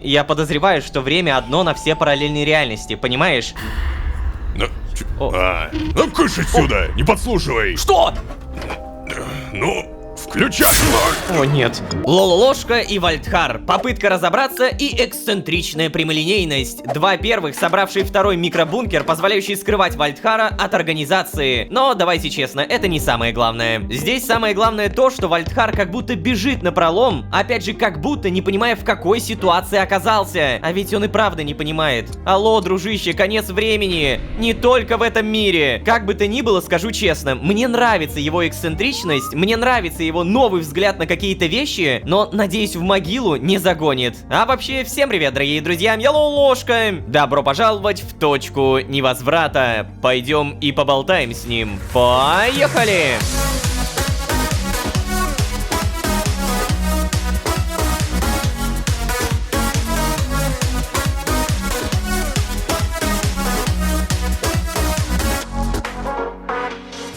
Я подозреваю, что время одно на все параллельные реальности, понимаешь? Ну, кыш отсюда, не подслушивай. Что? Ну, включай. О нет. Лололошка и Вальдхар. Попытка разобраться и эксцентричная прямолинейность. Два первых, собравшие второй микробункер, позволяющий скрывать Вальдхара от организации. Но давайте честно, это не самое главное. Здесь самое главное то, что Вальдхар как будто бежит напролом. Опять же, как будто не понимая, в какой ситуации оказался. А ведь он и правда не понимает. Алло, дружище, конец времени. Не только в этом мире. Как бы то ни было, скажу честно, мне нравится его эксцентричность, мне нравится его новый взгляд на какие-то вещи, но, надеюсь, в могилу не загонит. А вообще, всем привет, дорогие друзья, я Лололошка. Добро пожаловать в точку невозврата. Пойдем и поболтаем с ним. Поехали!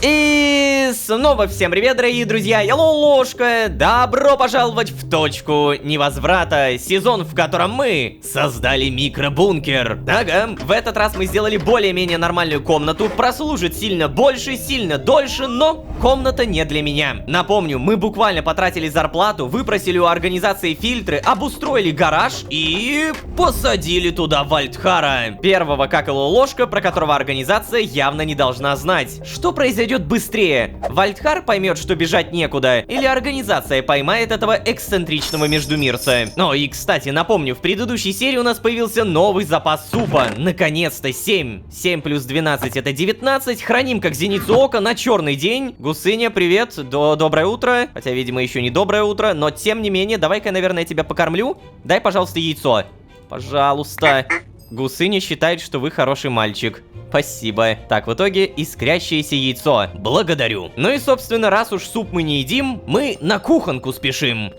И снова всем привет, дорогие друзья, я Лололошка. Добро пожаловать в точку невозврата, сезон, в котором мы создали микробункер. Ага, в этот раз мы сделали более-менее нормальную комнату, прослужит сильно больше, сильно дольше, но комната не для меня. Напомню, мы буквально потратили зарплату, выпросили у организации фильтры, обустроили гараж и посадили туда Вальдхара. Первого, как и Лололошка, про которого организация явно не должна знать. Что произойдет быстрее? Вальдхар поймет, что бежать некуда, или организация поймает этого эксцентричного междумирца? Ну и, кстати, напомню, в предыдущей серии у нас появился новый запас супа. Наконец-то 7. 7 плюс 12 это 19. Храним как зеницу ока на черный день. Гусыня, привет. Доброе утро. Хотя, видимо, еще не доброе утро, но тем не менее, давай-ка, наверное, я тебя покормлю. Дай, пожалуйста, яйцо. Пожалуйста. Гусыня считает, что вы хороший мальчик. Спасибо. Так, в итоге искрящееся яйцо. Благодарю. Ну и, собственно, раз уж суп мы не едим, мы на кухонку спешим.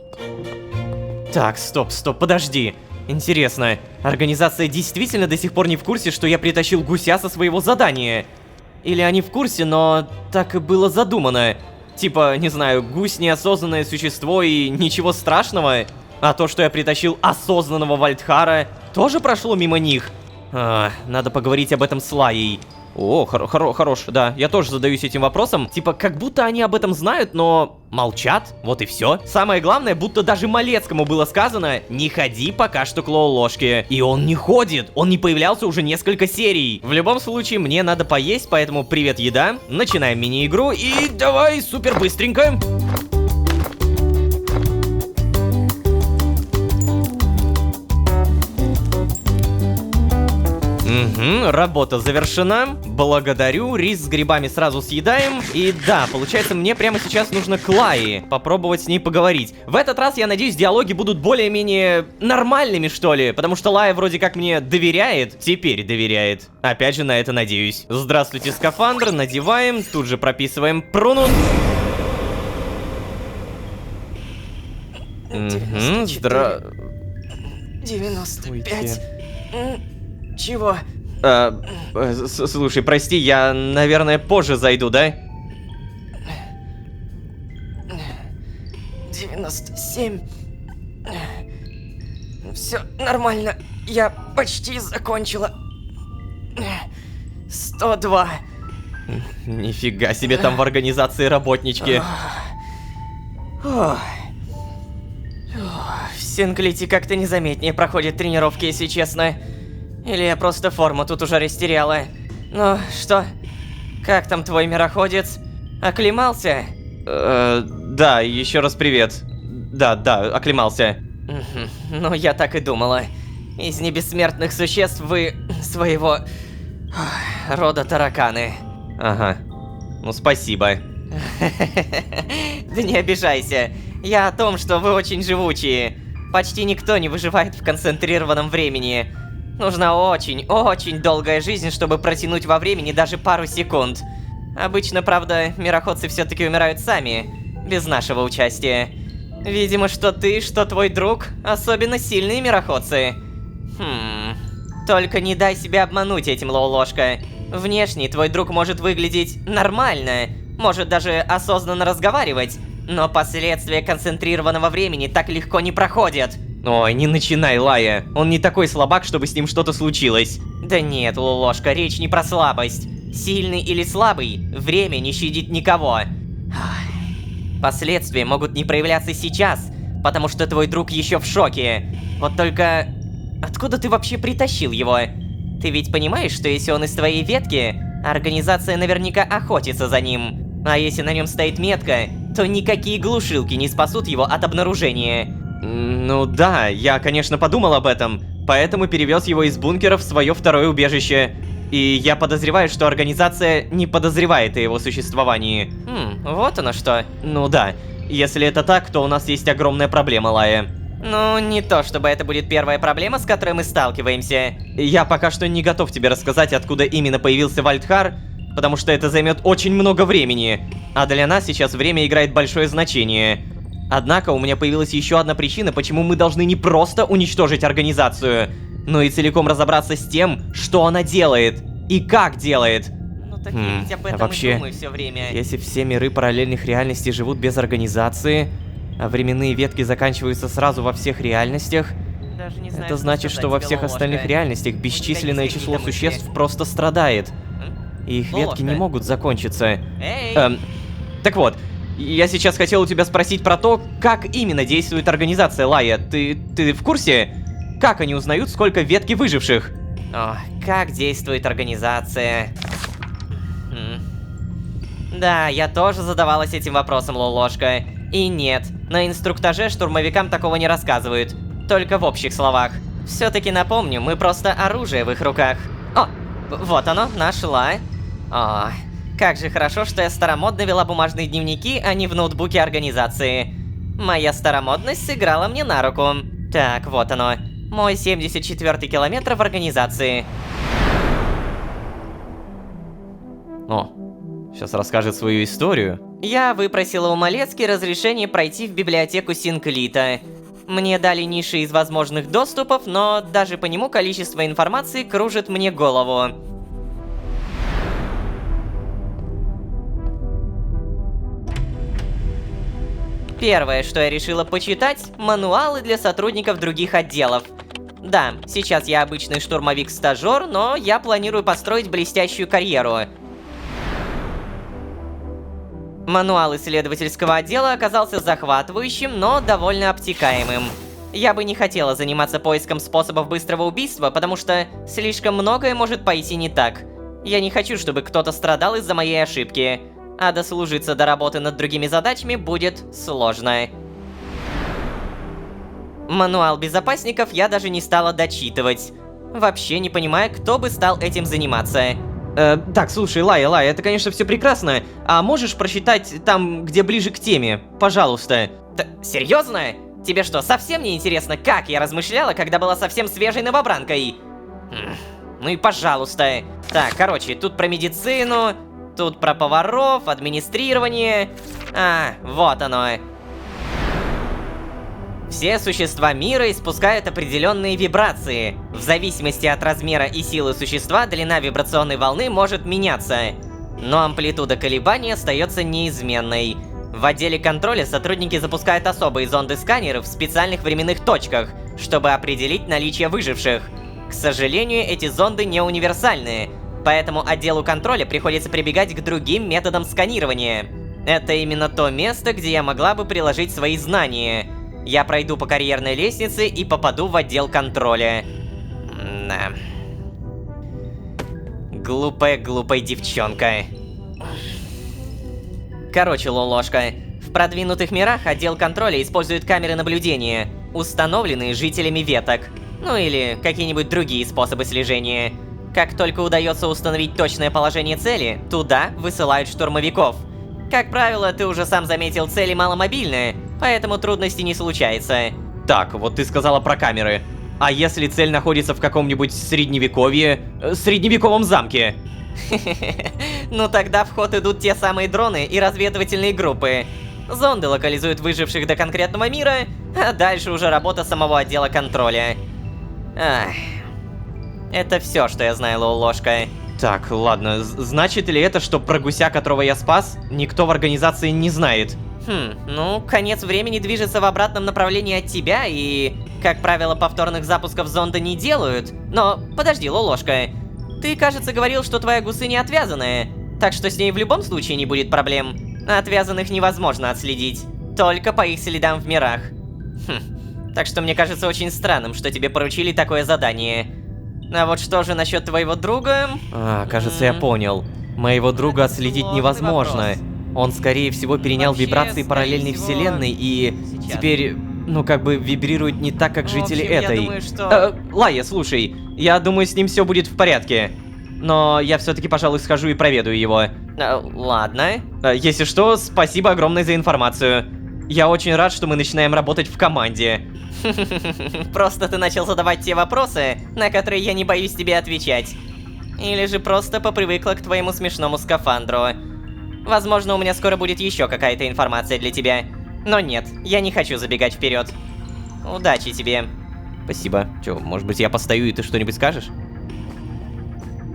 Так, стоп, подожди. Интересно, организация действительно до сих пор не в курсе, что я притащил гуся со своего задания? Или они в курсе, но так и было задумано? Типа, не знаю, гусь неосознанное существо и ничего страшного? А то, что я притащил осознанного Вальдхара, тоже прошло мимо них? Надо поговорить об этом с Лаей. О, хорош, да, я тоже задаюсь этим вопросом. Типа, как будто они об этом знают, но молчат, вот и все. Самое главное, будто даже Малецкому было сказано: не ходи пока что к Лололошке. И он не ходит, он не появлялся уже несколько серий. В любом случае, мне надо поесть, поэтому привет, еда. Начинаем мини-игру и давай супер быстренько. Работа завершена. Благодарю. Рис с грибами сразу съедаем. И да, получается, мне прямо сейчас нужно к Лае попробовать с ней поговорить. В этот раз, я надеюсь, диалоги будут более-менее нормальными, что ли. Потому что Лая вроде как мне доверяет. Теперь доверяет. Опять же, на это надеюсь. Здравствуйте, скафандр. Надеваем. Тут же прописываем пронут. 95. Чего? Слушай, прости, я, наверное, позже зайду, да? 97. Все нормально. Я почти закончила. 102. Нифига себе там в организации работнички. В Синклите как-то незаметнее проходят тренировки, если честно. Или я просто форму тут уже растеряла. Ну, что? Как там твой мироходец? Оклемался? Да, еще раз привет. Да, оклемался. Ну, я так и думала. Из небессмертных существ вы своего рода тараканы. Ага. Ну, спасибо. Да не обижайся. Я о том, что вы очень живучие. Почти никто не выживает в концентрированном времени. Нужна очень долгая жизнь, чтобы протянуть во времени даже пару секунд. Обычно, правда, мироходцы все-таки умирают сами, без нашего участия. Видимо, что ты, что твой друг особенно сильные мироходцы. Только не дай себя обмануть этим, Лололошка. Внешне твой друг может выглядеть нормально, может даже осознанно разговаривать, но последствия концентрированного времени так легко не проходят. Ой, не начинай, Лая. Он не такой слабак, чтобы с ним что-то случилось. Да нет, Лолошка, речь не про слабость. Сильный или слабый, время не щадит никого. Последствия могут не проявляться сейчас, потому что твой друг еще в шоке. Вот только... Откуда ты вообще притащил его? Ты ведь понимаешь, что если он из твоей ветки, организация наверняка охотится за ним. А если на нем стоит метка, то никакие глушилки не спасут его от обнаружения. Ну да, я, конечно, подумал об этом, поэтому перевез его из бункера в свое второе убежище. И я подозреваю, что организация не подозревает о его существовании. Вот оно что. Ну да, если это так, то у нас есть огромная проблема, Лая. Ну, не то чтобы это будет первая проблема, с которой мы сталкиваемся. Я пока что не готов тебе рассказать, откуда именно появился Вальдхар, потому что это займет очень много времени, а для нас сейчас время играет большое значение. Однако у меня появилась еще одна причина, почему мы должны не просто уничтожить организацию, но и целиком разобраться с тем, что она делает и как делает. Ну так я ведь об этом вообще, и думаю все время. Если все миры параллельных реальностей живут без организации, а временные ветки заканчиваются сразу во всех реальностях, Даже не знаю, это значит, что во всех остальных реальностях бесчисленное число существ просто страдает. И их ветки не могут закончиться. Эй! Так вот, я сейчас хотел у тебя спросить про то, как именно действует организация, Лая. Ты в курсе? Как они узнают, сколько ветки выживших? О, как действует организация? Да, я тоже задавалась этим вопросом, Лолошка. И нет, на инструктаже штурмовикам такого не рассказывают. Только в общих словах. Все-таки напомню, мы просто оружие в их руках. О, вот оно, нашла. О, как же хорошо, что я старомодно вела бумажные дневники, а не в ноутбуке организации. Моя старомодность сыграла мне на руку. Так, вот оно. Мой 74-й километр в организации. О, сейчас расскажет свою историю. Я выпросила у Малецки разрешение пройти в библиотеку Синклита. Мне дали ниши из возможных доступов, но даже по нему количество информации кружит мне голову. Первое, что я решила почитать – мануалы для сотрудников других отделов. Да, сейчас я обычный штурмовик-стажер, но я планирую построить блестящую карьеру. Мануал исследовательского отдела оказался захватывающим, но довольно обтекаемым. Я бы не хотела заниматься поиском способов быстрого убийства, потому что слишком многое может пойти не так. Я не хочу, чтобы кто-то страдал из-за моей ошибки. А дослужиться до работы над другими задачами будет сложно. Мануал безопасников я даже не стала дочитывать. Вообще не понимаю, кто бы стал этим заниматься. Так, слушай, Лая, это, конечно, все прекрасно. А можешь прочитать там, где ближе к теме? Пожалуйста. Серьезно? Тебе что, совсем не интересно, как я размышляла, когда была совсем свежей новобранкой? Ну и пожалуйста. Так, короче, тут про медицину, тут про поваров, администрирование. А, вот оно. Все существа мира испускают определенные вибрации. В зависимости от размера и силы существа, длина вибрационной волны может меняться. Но амплитуда колебаний остается неизменной. В отделе контроля сотрудники запускают особые зонды-сканеры в специальных временных точках, чтобы определить наличие выживших. К сожалению, эти зонды не универсальны, поэтому отделу контроля приходится прибегать к другим методам сканирования. Это именно то место, где я могла бы приложить свои знания. Я пройду по карьерной лестнице и попаду в отдел контроля. Да. Глупая девчонка. Короче, Лолошка, в продвинутых мирах отдел контроля использует камеры наблюдения, установленные жителями веток. Ну или какие-нибудь другие способы слежения. Как только удается установить точное положение цели, туда высылают штурмовиков. Как правило, ты уже сам заметил, цели маломобильные, поэтому трудностей не случается. Так, вот ты сказала про камеры. А если цель находится в каком-нибудь средневековье... средневековом замке? Ну тогда в ход идут те самые дроны и разведывательные группы. Зонды локализуют выживших до конкретного мира, а дальше уже работа самого отдела контроля. Ах. Это все, что я знаю, Лолошка. Так, ладно, значит ли это, что про гуся, которого я спас, никто в организации не знает? Ну, конец времени движется в обратном направлении от тебя, и, как правило, повторных запусков зонда не делают. Но, подожди, Лолошка, ты, кажется, говорил, что твоя гусыня отвязанная, так что с ней в любом случае не будет проблем. Отвязанных невозможно отследить, только по их следам в мирах. Так что мне кажется очень странным, что тебе поручили такое задание. А вот что же насчет твоего друга? Кажется, я понял. Моего друга отследить Сложный невозможно. вопрос. Он, скорее всего, перенял Вообще, вибрации параллельной всего, вселенной и сейчас. теперь, ну, как бы вибрирует не так, как В жители общем, я этой. думаю, что- Лая, слушай, я думаю, с ним все будет в порядке. Но я все-таки, пожалуй, схожу и проведаю его. Ладно. Если что, спасибо огромное за информацию. Я очень рад, что мы начинаем работать в команде. Просто ты начал задавать те вопросы, на которые я не боюсь тебе отвечать. Или же просто попривыкла к твоему смешному скафандру. Возможно, у меня скоро будет еще какая-то информация для тебя. Но нет, я не хочу забегать вперед. Удачи тебе. Спасибо. Че, может быть, я постою и ты что-нибудь скажешь?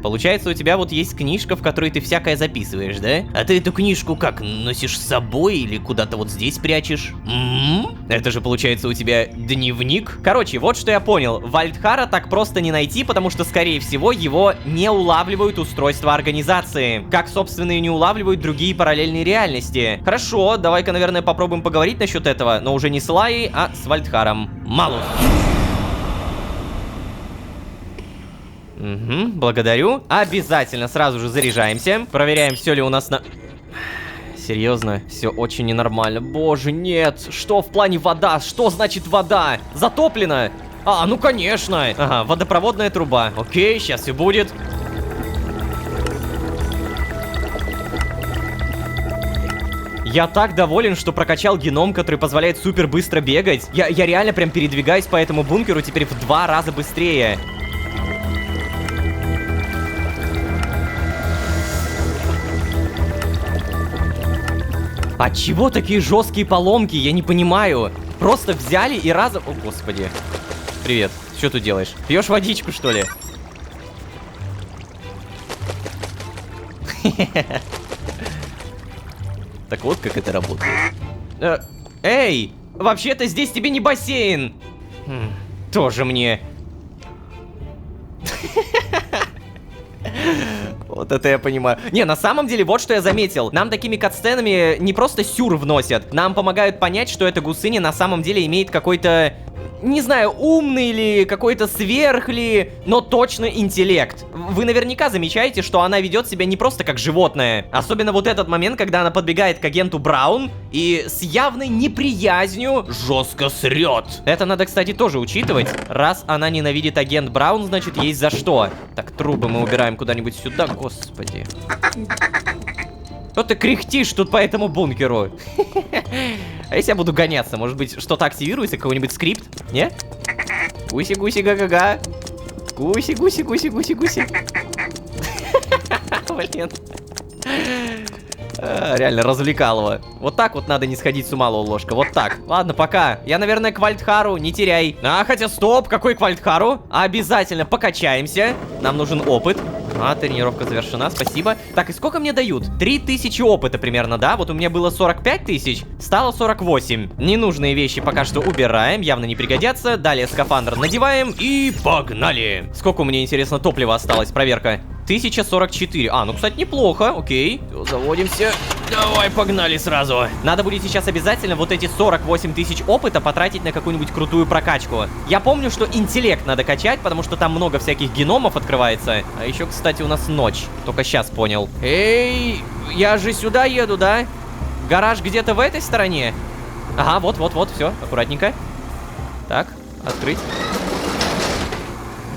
Получается, у тебя вот есть книжка, в которой ты всякое записываешь, да? А ты эту книжку как, носишь с собой или куда-то вот здесь прячешь? Это же получается у тебя дневник? Короче, вот что я понял. Вальдхара так просто не найти, потому что, скорее всего, его не улавливают устройства организации. Как, собственно, и не улавливают другие параллельные реальности. Хорошо, давай-ка, наверное, попробуем поговорить насчет этого, но уже не с Лаей, а с Вальдхаром. Малус. Угу, благодарю. Обязательно сразу же заряжаемся. Проверяем, все ли у нас на... Серьезно, все очень ненормально. Боже, нет. Что в плане вода? Что значит вода? Затоплена? Ну конечно. Ага, водопроводная труба. Окей, сейчас все будет. Я так доволен, что прокачал геном, который позволяет супер быстро бегать. Я реально прям передвигаюсь по этому бункеру теперь в 2 раза быстрее. А чего такие жесткие поломки? Я не понимаю. Просто взяли и разом... О, господи. Привет. Что тут делаешь? Пьешь водичку, что ли? Так вот, как это работает. Эй! Вообще-то здесь тебе не бассейн! Тоже мне. Вот это я понимаю. Не, на самом деле, вот что я заметил. Нам такими катсценами не просто сюр вносят. Нам помогают понять, что эта гусыня на самом деле имеет какой-то... Не знаю, умный ли, какой-то сверх ли, но точно интеллект. Вы наверняка замечаете, что она ведет себя не просто как животное. Особенно вот этот момент, когда она подбегает к агенту Браун и с явной неприязнью жестко срет. Это надо, кстати, тоже учитывать. Раз она ненавидит агент Браун, значит, есть за что. Так, трубы мы убираем куда-нибудь сюда. Господи. Что ты кряхтишь тут по этому бункеру? А если я буду гоняться? Может быть, что-то активируется? Какой-нибудь скрипт? Не? Гуси-гуси га-га-га. Гуси-гуси-гуси-гуси-гуси. Блин. Реально развлекалово. Вот так вот надо не сходить с ума, Лолошка. Вот так. Ладно, пока. Я, наверное, к Вальдхару. Не теряй. Хотя стоп. Какой к Вальдхару? Обязательно покачаемся. Нам нужен опыт. Тренировка завершена, спасибо. Так, и сколько мне дают? 3000 опыта примерно, да? Вот у меня было 45 тысяч, стало 48. Ненужные вещи пока что убираем, явно не пригодятся. Далее скафандр надеваем и погнали. Сколько у меня, интересно, топлива осталось? Проверка. 1044. Ну, кстати, неплохо, окей. Все, заводимся. Давай, погнали сразу. Надо будет сейчас обязательно вот эти 48 тысяч опыта потратить на какую-нибудь крутую прокачку. Я помню, что интеллект надо качать, потому что там много всяких геномов открывается. А еще, кстати, у нас ночь. Только сейчас понял. Эй, я же сюда еду, да? Гараж где-то в этой стороне? Ага, вот, все, аккуратненько. Так, открыть.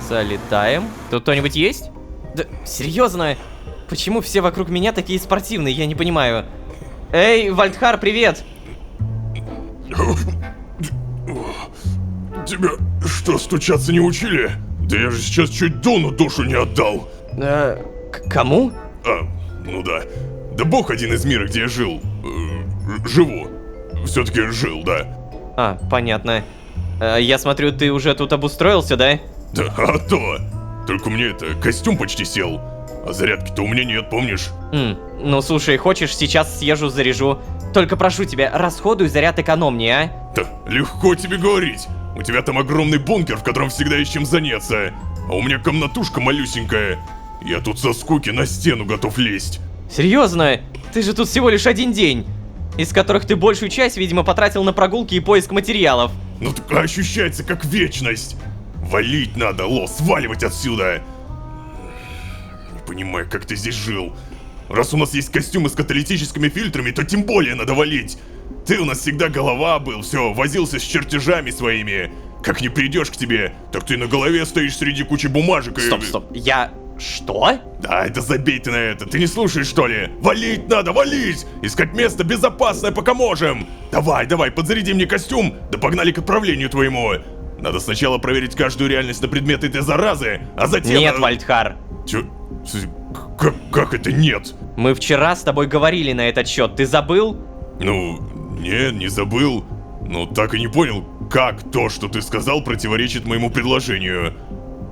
Залетаем. Тут кто-нибудь есть? Да, серьезно? Почему все вокруг меня такие спортивные? Я не понимаю. Эй, Вальдхар, привет! Тебя что, стучаться не учили? Да я же сейчас чуть Дону душу не отдал. Кому? Ну да. Да бог один из мира, где я жил. Живу. Все-таки жил, да. Понятно. Я смотрю, ты уже тут обустроился, да? Да, а то. Только мне это, костюм почти сел. А зарядки-то у меня нет, помнишь? Ну слушай, хочешь, сейчас съезжу, заряжу. Только прошу тебя, расходуй заряд экономнее, а? Да легко тебе говорить. У тебя там огромный бункер, в котором всегда есть чем заняться. А у меня комнатушка малюсенькая. Я тут со скуки на стену готов лезть. Серьезно? Ты же тут всего лишь 1 день, из которых ты большую часть, видимо, потратил на прогулки и поиск материалов. Ну так ощущается как вечность. Валить надо, Ло, сваливать отсюда. Не понимаю, как ты здесь жил. Раз у нас есть костюмы с каталитическими фильтрами, то тем более надо валить. Ты у нас всегда голова был, все, возился с чертежами своими. Как не придешь к тебе, так ты на голове стоишь среди кучи бумажек и... Стоп, я... Что? Да, это забей ты на это, ты не слушаешь, что ли? Валить надо, валить! Искать место безопасное, пока можем! Давай, подзаряди мне костюм, да погнали к отправлению твоему! Надо сначала проверить каждую реальность на предмет этой заразы, а затем... Нет, Вальдхар. Чё? Как это нет? Мы вчера с тобой говорили на этот счет, ты забыл? Ну, не забыл. Но так и не понял, как то, что ты сказал, противоречит моему предложению.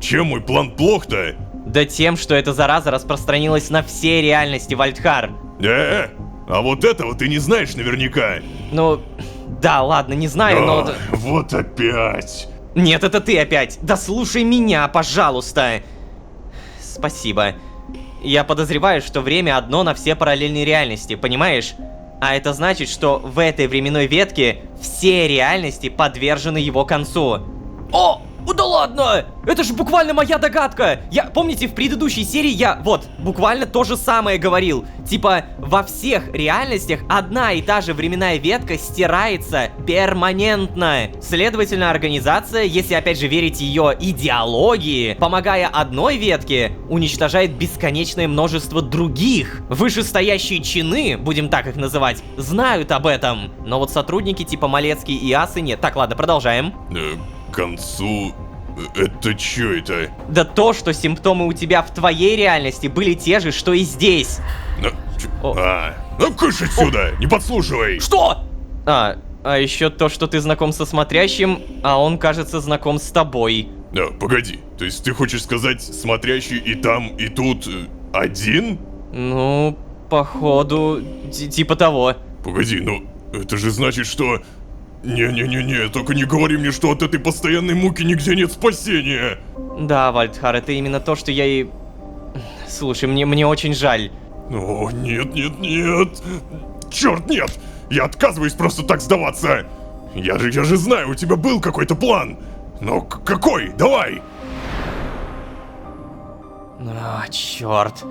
Чем мой план плох-то? Да тем, что эта зараза распространилась на все реальности, Вальдхар. А вот этого ты не знаешь наверняка. Ну, да, ладно, не знаю, но... Вот опять. Нет, это ты опять. Да слушай меня, пожалуйста. Спасибо. Я подозреваю, что время одно на все параллельные реальности, понимаешь? А это значит, что в этой временной ветке все реальности подвержены его концу. О! Да ладно! Это же буквально моя догадка! Помните, в предыдущей серии я, буквально то же самое говорил. Типа, во всех реальностях одна и та же временная ветка стирается перманентно. Следовательно, организация, если опять же верить ее идеологии, помогая одной ветке, уничтожает бесконечное множество других. Вышестоящие чины, будем так их называть, знают об этом. Но вот сотрудники типа Малецкий и Асы нет. Так, ладно, продолжаем. К концу... Это чё это? Да то, что симптомы у тебя в твоей реальности были те же, что и здесь. Ну кыш отсюда, не подслушивай! Что? А еще то, что ты знаком со смотрящим, а он, кажется, знаком с тобой. Да, погоди, то есть ты хочешь сказать, смотрящий и там, и тут один? Ну, походу, типа того. Погоди, ну это же значит, что... Не, только не говори мне, что от этой постоянной муки нигде нет спасения. Да, Вальдхар, это именно то, что я и... Слушай, мне очень жаль. О, нет. Черт, нет! Я отказываюсь просто так сдаваться. Я же знаю, у тебя был какой-то план. Но какой? Давай! Черт.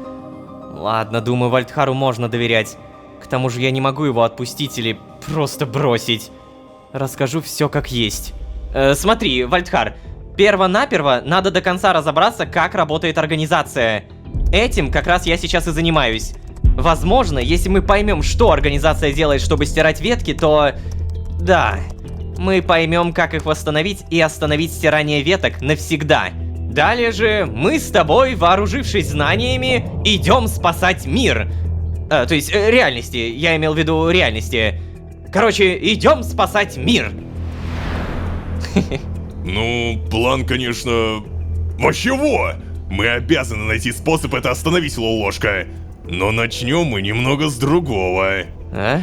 Ладно, думаю, Вальдхару можно доверять. К тому же я не могу его отпустить или просто бросить. Расскажу все как есть. Смотри, Вальдхар, перво-наперво надо до конца разобраться, как работает организация. Этим как раз я сейчас и занимаюсь. Возможно, если мы поймем, что организация делает, чтобы стирать ветки, то... Да, мы поймем, как их восстановить и остановить стирание веток навсегда. Далее же мы с тобой, вооружившись знаниями, идем спасать мир. То есть реальности, я имел в виду реальности. Короче, идем спасать мир. Ну, план, конечно... Чего? Мы обязаны найти способ это остановить, Лолошка. Но начнем мы немного с другого. А?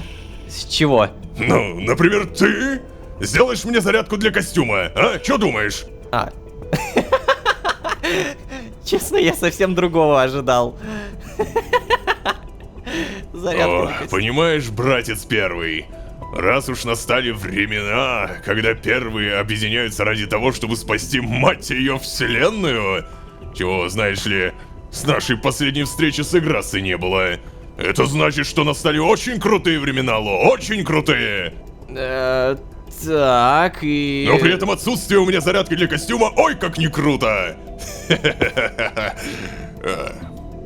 С чего? Ну, например, ты сделаешь мне зарядку для костюма, а? Чё думаешь? Честно, я совсем другого ожидал. Зарядка для костюма. Понимаешь, братец первый, раз уж настали времена, когда первые объединяются ради того, чтобы спасти, мать ее, вселенную, чего, знаешь ли, с нашей последней встречи с Играсой не было, это значит, что настали очень крутые времена, Ло, очень крутые. Так, и... Но при этом отсутствие у меня зарядки для костюма, ой, как не круто.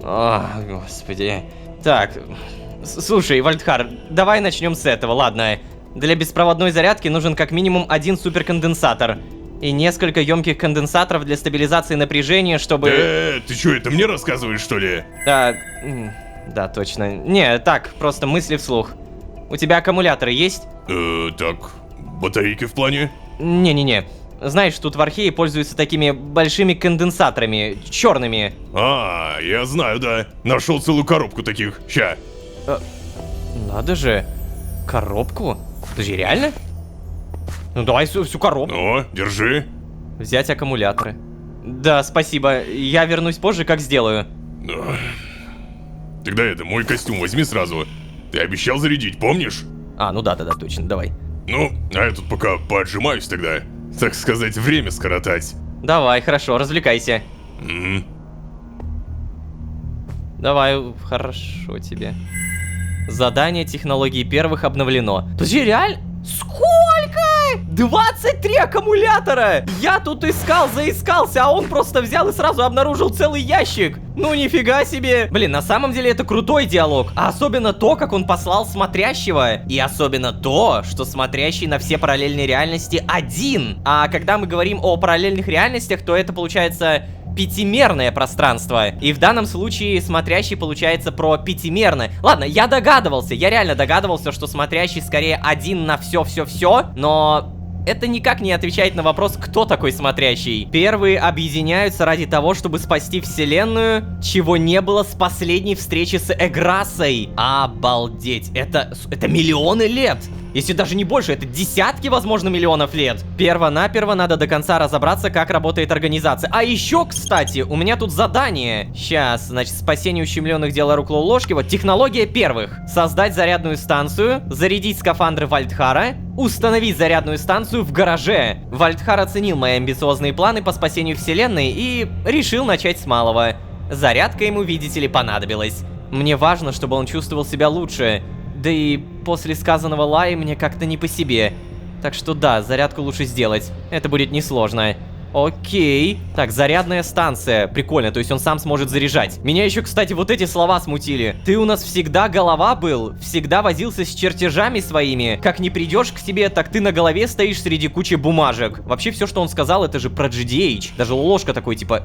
О, господи. Так, слушай, Вальдхар, давай начнем с этого, ладно. Для беспроводной зарядки нужен как минимум один суперконденсатор. И несколько емких конденсаторов для стабилизации напряжения, чтобы... Ты что, это мне рассказываешь, что ли? Да, точно. Не, так, просто мысли вслух. У тебя аккумуляторы есть? Так, батарейки в плане? Не-не-не. Знаешь, тут в Архее пользуются такими большими конденсаторами, черными. Я знаю, да. Нашел целую коробку таких. Ща. Надо же. Коробку? Подожди, реально? Ну давай всю коробку. О, держи. Взять аккумуляторы. Да, спасибо. Я вернусь позже, как сделаю. Тогда это, мой костюм возьми сразу. Ты обещал зарядить, помнишь? А, ну да, точно, давай. Ну, а я тут пока поотжимаюсь тогда. Так сказать, время скоротать. Давай, хорошо, развлекайся. Давай, хорошо тебе. Задание технологии первых обновлено. Подожди, реально? Сколько? 23 аккумулятора! Я тут заискался, а он просто взял и сразу обнаружил целый ящик. Ну нифига себе. Блин, на самом деле это крутой диалог. А особенно то, как он послал смотрящего. И особенно то, что смотрящий на все параллельные реальности один. А когда мы говорим о параллельных реальностях, то это получается пятимерное пространство. И в данном случае смотрящий получается про пятимерное. Ладно, я реально догадывался, что смотрящий скорее один на все-все-все, но это никак не отвечает на вопрос, кто такой смотрящий. Первые объединяются ради того, чтобы спасти вселенную, чего не было с последней встречи с Эграссой. Обалдеть, это миллионы лет. Если даже не больше, это десятки, возможно, миллионов лет. Перво-наперво надо до конца разобраться, как работает организация. А еще, кстати, у меня тут задание. Сейчас, значит, спасение ущемленных дело рук Лоу-Ложки. Вот, технология первых. Создать зарядную станцию, зарядить скафандры Вальдхара, установить зарядную станцию в гараже. Вальдхар оценил мои амбициозные планы по спасению вселенной и решил начать с малого. Зарядка ему, видите ли, понадобилась. Мне важно, чтобы он чувствовал себя лучше. Да и после сказанного Лаи мне как-то не по себе. Так что да, зарядку лучше сделать. Это будет несложно. Окей. Так, зарядная станция. Прикольно, то есть он сам сможет заряжать. Меня еще, кстати, вот эти слова смутили. Ты у нас всегда голова был, всегда возился с чертежами своими. Как не придешь к себе, так ты на голове стоишь среди кучи бумажек. Вообще все, что он сказал, это же про GDH. Даже Ложка такой, типа,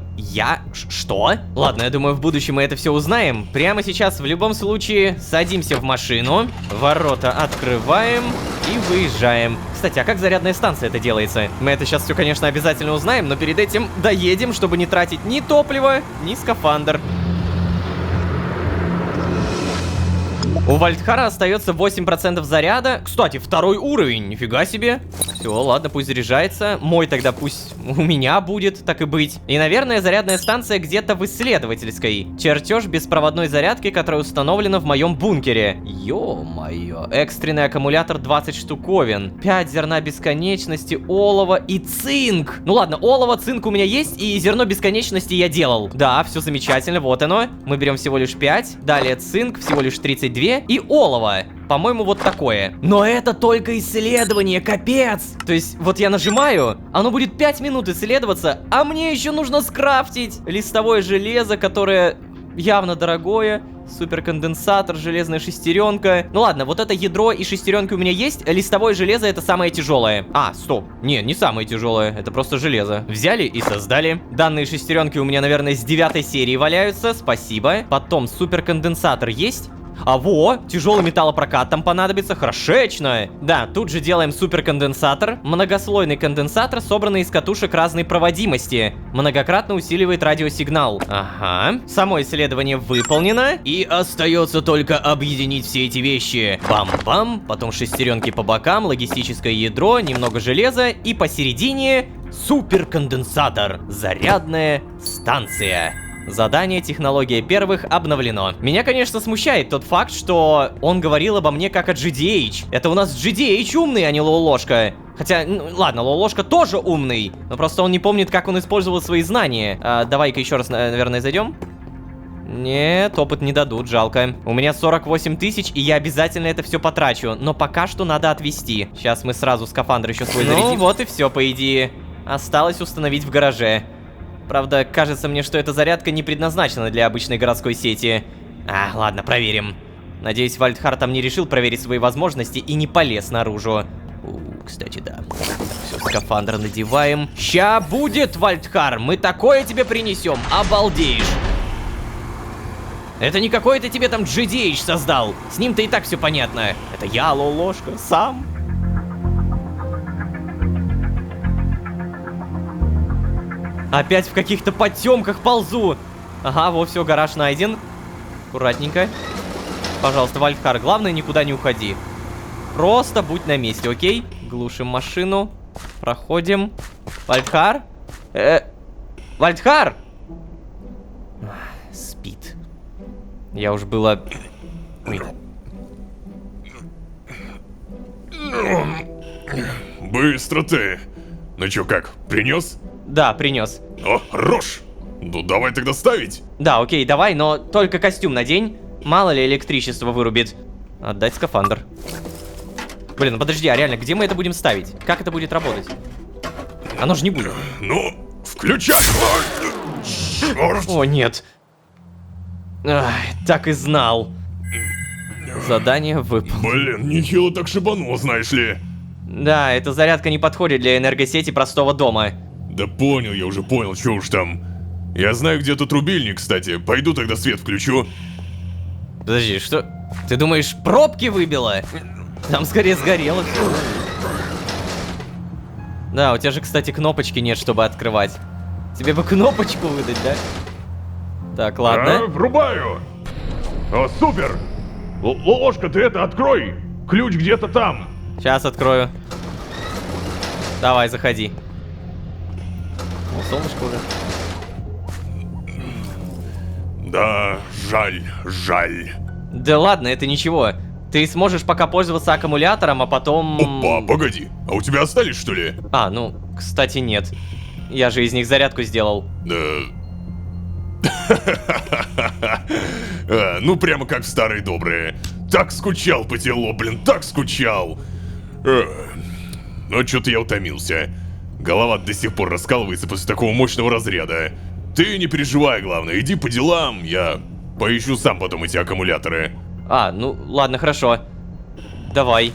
что? Ладно, я думаю, в будущем мы это все узнаем. Прямо сейчас, в любом случае, садимся в машину. Ворота открываем и выезжаем. Кстати, а как зарядная станция это делается? Мы это сейчас все, конечно, обязательно узнаем, но перед этим доедем, чтобы не тратить ни топливо, ни скафандр. У Вальдхара остается 8% заряда. Кстати, второй уровень, нифига себе. Все, ладно, пусть заряжается. Мой тогда пусть у меня будет, так и быть. И, наверное, зарядная станция где-то в исследовательской. Чертеж беспроводной зарядки, которая установлена в моем бункере. Ё-моё. Экстренный аккумулятор 20 штуковин. 5 зерна бесконечности, олова и цинк. Ну ладно, олово, цинк у меня есть, и зерно бесконечности я делал. Да, все замечательно, вот оно. Мы берем всего лишь 5. Далее цинк, всего лишь 32. И олово. По-моему, вот такое. Но это только исследование, капец! То есть, вот я нажимаю, оно будет 5 минут исследоваться, а мне еще нужно скрафтить листовое железо, которое явно дорогое. Суперконденсатор, железная шестеренка. Ну ладно, вот это ядро и шестеренка у меня есть. Листовое железо это самое тяжелое. А, стоп. Не самое тяжелое. Это просто железо. Взяли и создали. Данные шестеренки у меня, наверное, с 9 серии валяются. Спасибо. Потом суперконденсатор есть. А во, тяжелый металлопрокат там понадобится, хорошечно. Да, тут же делаем суперконденсатор. Многослойный конденсатор, собранный из катушек разной проводимости. Многократно усиливает радиосигнал. Ага. Само исследование выполнено. И остается только объединить все эти вещи. Бам-бам, потом шестеренки по бокам, логистическое ядро, немного железа. И посередине суперконденсатор. Зарядная станция. Задание технология первых обновлено. Меня, конечно, смущает тот факт, что он говорил обо мне как о GDH. Это у нас GDH умный, а не Лоу-Ложка. Хотя, ну, ладно, Лоу-Ложка тоже умный, но просто он не помнит, как он использовал свои знания. Давай-ка еще раз, наверное, зайдем. Нет, опыт не дадут, жалко. У меня 48 тысяч, и я обязательно это все потрачу. Но пока что надо отвезти. Сейчас мы сразу скафандр еще свой зарядим. Ну вот и все, по идее. Осталось установить в гараже. Правда, кажется мне, что эта зарядка не предназначена для обычной городской сети. Ладно, проверим. Надеюсь, Вальдхар там не решил проверить свои возможности и не полез наружу. Кстати, да. Все, скафандр надеваем. Ща будет, Вальдхар, мы такое тебе принесем, обалдеешь. Это не какой-то тебе там GDH создал. С ним-то и так все понятно. Это я, Лоу-Ложка, сам. Опять в каких-то потемках ползу. Ага, вот все, гараж найден. Аккуратненько. Пожалуйста, Вальдхар, главное, никуда не уходи. Просто будь на месте, окей? Глушим машину. Проходим. Вальдхар? Вальдхар! Спит. Я уж было... Ой. Быстро ты. Ну чё, как, принес? Да, принес. О, хорош. Ну давай тогда ставить. Да, окей, давай, но только костюм надень. Мало ли электричество вырубит. Отдать скафандр. Блин, ну подожди, а реально, где мы это будем ставить? Как это будет работать? Оно же не будет. Ну, включай. Чёрт. О, нет. Ах, так и знал. Задание выполнено. Блин, нехило так шибануло, знаешь ли. Да, эта зарядка не подходит для энергосети простого дома. Да понял, я уже понял, что уж там. Я знаю, где тут рубильник, кстати. Пойду тогда свет включу. Подожди, что? Ты думаешь, пробки выбило? Там скорее сгорело. Да, у тебя же, кстати, кнопочки нет, чтобы открывать. Тебе бы кнопочку выдать, да? Так, ладно. Врубаю. О, супер. Ложка, ты это открой. Ключ где-то там. Сейчас открою. Давай, заходи. О, солнышко уже. Да, жаль, жаль. Да ладно, это ничего. Ты сможешь пока пользоваться аккумулятором, а потом... Опа, погоди. А у тебя остались, что ли? А, ну, кстати, нет. Я же из них зарядку сделал. Ну, прямо как в старые добрые. Так скучал по телу, блин, так скучал. Но что-то я утомился. Голова до сих пор раскалывается после такого мощного разряда. Ты не переживай, главное, иди по делам, я поищу сам потом эти аккумуляторы. А, ну, ладно, хорошо. Давай.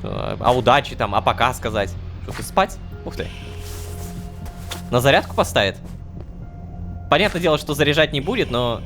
А удачи там, а пока сказать. Что ты спать? Ух ты. На зарядку поставит? Понятное дело, что заряжать не будет, но...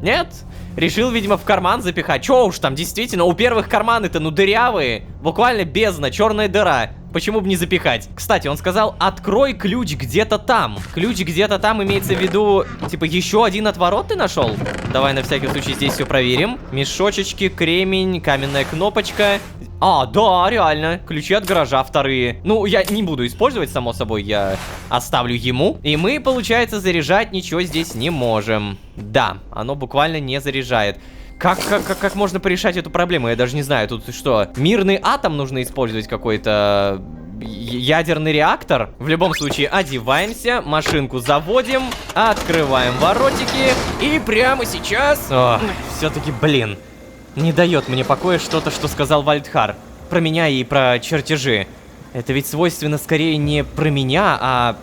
Нет. Решил, видимо, в карман запихать. Чё уж там, действительно, у первых карманы-то, ну, дырявые. Буквально бездна, черная дыра. Почему бы не запихать? Кстати, он сказал, открой ключ где-то там. Ключ где-то там имеется в виду, типа, еще один отворот ты нашел? Давай на всякий случай здесь все проверим. Мешочечки, кремень, каменная кнопочка. А, да, реально. Ключи от гаража вторые. Ну, я не буду использовать, само собой, я оставлю ему. И мы, получается, заряжать ничего здесь не можем. Да, оно буквально не заряжает. Как можно порешать эту проблему? Я даже не знаю, тут что, мирный атом нужно использовать какой-то... Ядерный реактор? В любом случае, одеваемся, машинку заводим, открываем воротики, и прямо сейчас... Все-таки, блин, не дает мне покоя что-то, что сказал Вальдхар. Про меня и про чертежи. Это ведь свойственно скорее не про меня, а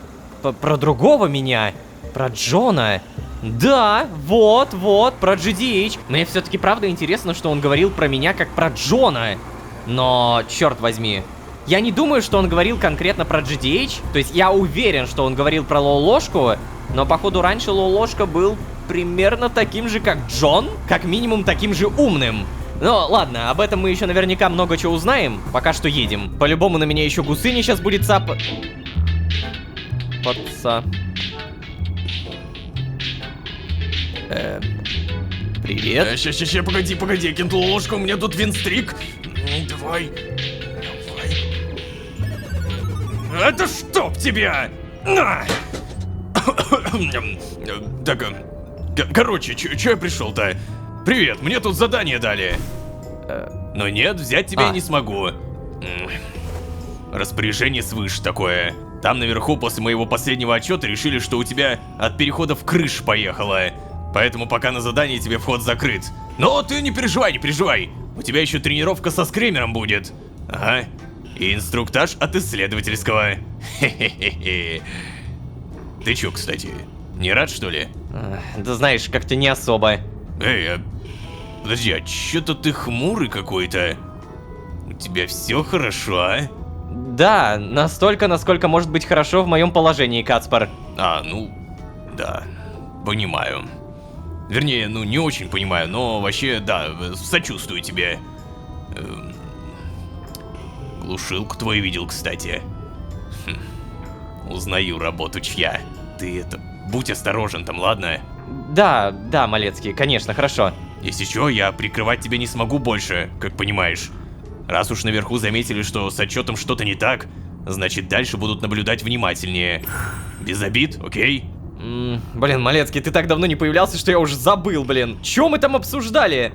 про другого меня. Про Джона. Да, вот, про GDH. Мне все-таки правда интересно, что он говорил про меня как про Джона. Но, черт возьми, я не думаю, что он говорил конкретно про GDH. То есть я уверен, что он говорил про Лолошку. Но походу раньше Лолошка был примерно таким же, как Джон. Как минимум таким же умным. Но ладно, об этом мы еще наверняка много чего узнаем. Пока что едем. По-любому на меня еще гусыня сейчас будет цапать. Привет. Ща, погоди, я кинул ложку, у меня тут винстрик. Давай. Это чтоб тебя! На! Так, короче, чё я пришел-то? Привет, мне тут задание дали. Но нет, взять тебя я не смогу. Распоряжение свыше такое. Там наверху после моего последнего отчета решили, что у тебя от переходов крыша поехала. Поэтому пока на задание тебе вход закрыт. Но ты не переживай. У тебя еще тренировка со скримером будет. Ага. И инструктаж от исследовательского. Хе-хе-хе. Ты чё, кстати, не рад, что ли? Да знаешь, как-то не особо. Эй, подожди, а чё-то ты хмурый какой-то. У тебя все хорошо, а? Да, настолько, насколько может быть хорошо в моем положении, Кацпар. Ну, да, понимаю. Вернее, ну не очень понимаю, но вообще, да, сочувствую тебе. Глушилку твою видел, кстати. Узнаю работу чья. Ты это, будь осторожен там, ладно? Да, Малецкий, конечно, хорошо. Если что, я прикрывать тебя не смогу больше, как понимаешь. Раз уж наверху заметили, что с отчетом что-то не так, значит дальше будут наблюдать внимательнее. Без обид, окей? Блин, Малецкий, ты так давно не появлялся, что я уже забыл, блин. Чё мы там обсуждали?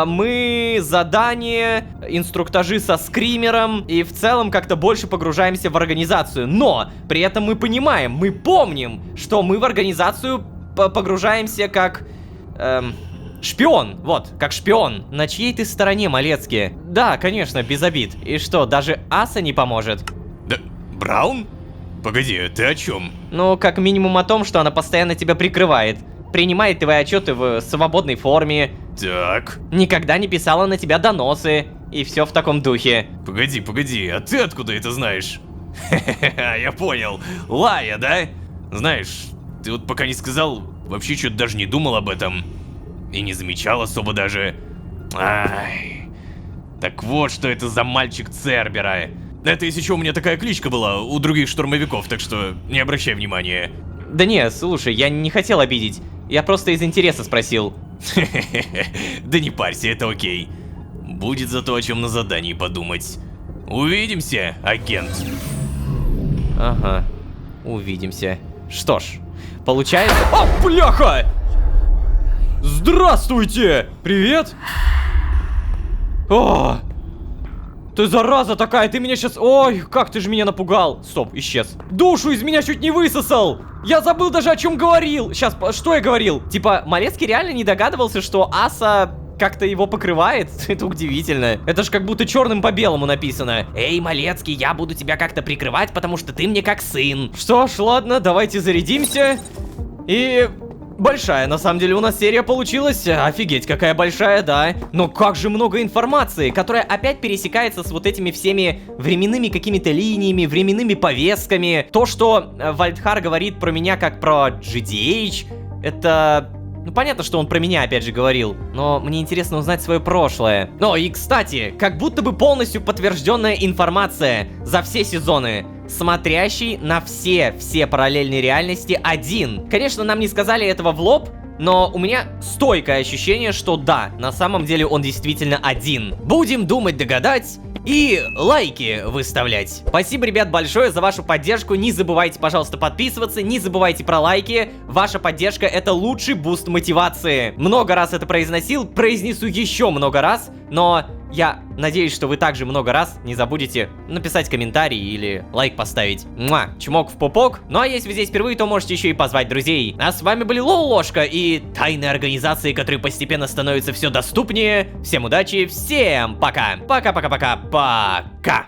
Мы задание, инструктажи со скримером и в целом как-то больше погружаемся в организацию. Но при этом мы понимаем, мы помним, что мы в организацию погружаемся как... шпион, вот, как шпион. На чьей ты стороне, Малецкий? Да, конечно, без обид. И что, даже Аса не поможет? Да, Браун? Погоди, ты о чем? Ну, как минимум о том, что она постоянно тебя прикрывает. Принимает твои отчеты в свободной форме. Так. Никогда не писала на тебя доносы. И все в таком духе. Погоди, а ты откуда это знаешь? Я понял. Лая, да? Знаешь, ты вот пока не сказал, вообще что-то даже не думал об этом. И не замечал особо даже. Ай. Так вот, что это за мальчик Цербера. Это если что, у меня такая кличка была у других штурмовиков, так что не обращай внимания. Да не, слушай, я не хотел обидеть. Я просто из интереса спросил. Да не парься, это окей. Будет зато о чем на задании подумать. Увидимся, агент. Ага, увидимся. Что ж, получается... О, бляха! Здравствуйте! Привет! О! Ты зараза такая, ты меня сейчас... Ой, как ты же меня напугал. Стоп, исчез. Душу из меня чуть не высосал. Я забыл даже, о чем говорил. Сейчас, что я говорил? Типа, Малецкий реально не догадывался, что Аса как-то его покрывает? Это удивительно. Это же как будто черным по белому написано. Эй, Малецкий, я буду тебя как-то прикрывать, потому что ты мне как сын. Что ж, ладно, давайте зарядимся. И... Большая, на самом деле, у нас серия получилась. Офигеть, какая большая, да. Но как же много информации, которая опять пересекается с вот этими всеми временными какими-то линиями, временными повестками. То, что Вальдхар говорит про меня как про GDH, это... Ну, понятно, что он про меня опять же говорил, но мне интересно узнать свое прошлое. Ну, и, кстати, как будто бы полностью подтвержденная информация за все сезоны. Смотрящий на все параллельные реальности один. Конечно, нам не сказали этого в лоб, но у меня стойкое ощущение, что да, на самом деле он действительно один. Будем думать, догадать и лайки выставлять. Спасибо, ребят, большое за вашу поддержку. Не забывайте, пожалуйста, подписываться, не забывайте про лайки. Ваша поддержка — это лучший буст мотивации. Много раз это произнесу еще много раз, но... Я надеюсь, что вы также много раз не забудете написать комментарий или лайк поставить. Муа, чмок в пупок. Ну а если вы здесь впервые, то можете еще и позвать друзей. А с вами были Лолошка и тайные организации, которые постепенно становятся все доступнее. Всем удачи, всем пока. Пока-пока-пока-пока.